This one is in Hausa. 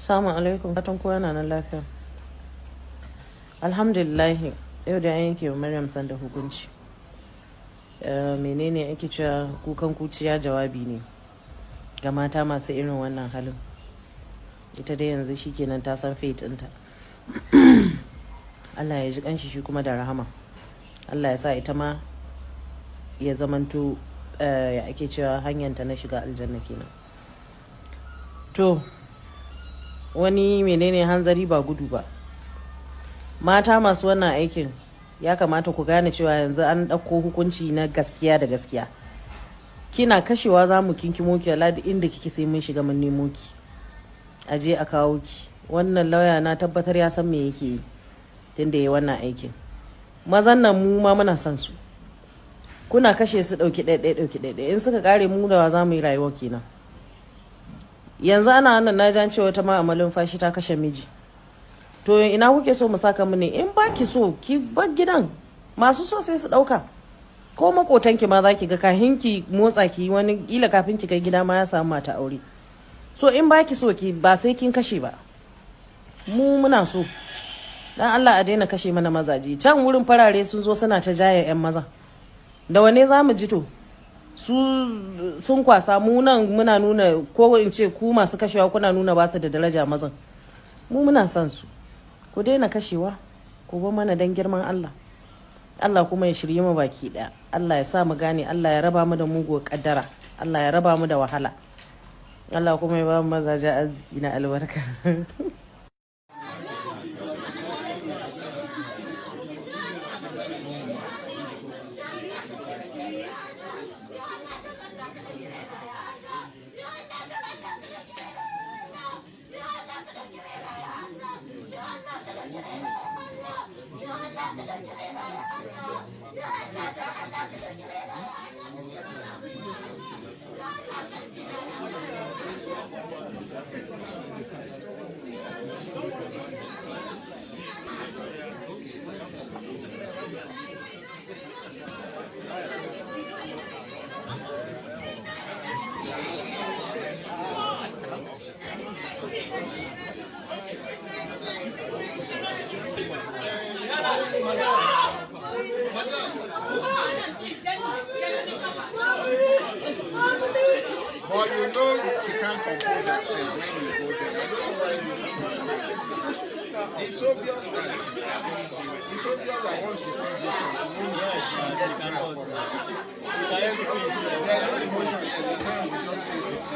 Assalamu alaikum, fatan kowa na nan lafiya. Alhamdulillah, yau da an yanke wa Maryam Sanda hukunci. Menene ake cewa kukan kuciya jawabi ne ga mata masu irin wannan halin. Ita dai yanzu shikenan ta san fate ɗinta. Allah ya ji kanshi shi kuma da rahama. Allah ya sa ita ma ya zamanto ya ake cewa hanyarta na shiga aljanna kenan. To, wani menene hanzari ba gudu ba. Mata masu wannan aikin ya kamata ku gane cewa yanzu an ɗauko hukunci na gaskiya da gaskiya. Kina kashewa za mu kinkimo ki ladi inda kike sai mun shiga mun nemo ki. Aje a kawo ki. Wannan lauya na tabbatar ya san me yake yi tunda yayi wannan aikin. Mazan nan mu ma muna son su. Kuna kashe su ɗauki ɗaiɗai in suka kare mu da za mu yi rayuwa kenan. Yanzu ana wannan na jan cewa ta ma amalin fashi ta kashe miji. To ina kuke so mu saka mu ne? In baki so ki bar gidan, masu so sai su dauka. Ko makotanki ma zaki ga kahin ki motsa ki wani kila kafin ki kai gida ma ya samu mata aure. So in baki so ki ba sai kin kashe ba. Mu muna so. Dan Allah a daina kashe mana mazaje. Can wurin farare sun zo suna ta jaya yan maza. Da wane za mu ji to? Su sun kwasa mu nan muna nuna ko in ce ku masu kashewa kuna nuna ba su da daraja mazan. Mu muna son su. Ku daina kashewa, ku ba mana dan girman Allah. Allah kuma ya shirye mu baki daya. Allah ya sa mu gane, Allah ya raba mu da muguwar kaddara, Allah ya raba mu da wahala. Allah kuma ya ba mu mazaje arziki na albarka. But you know she can't compose herself when you go there. I don't know why it's obvious that once she sees this one, she won't get the transport. There's no emotion and the man will just face it.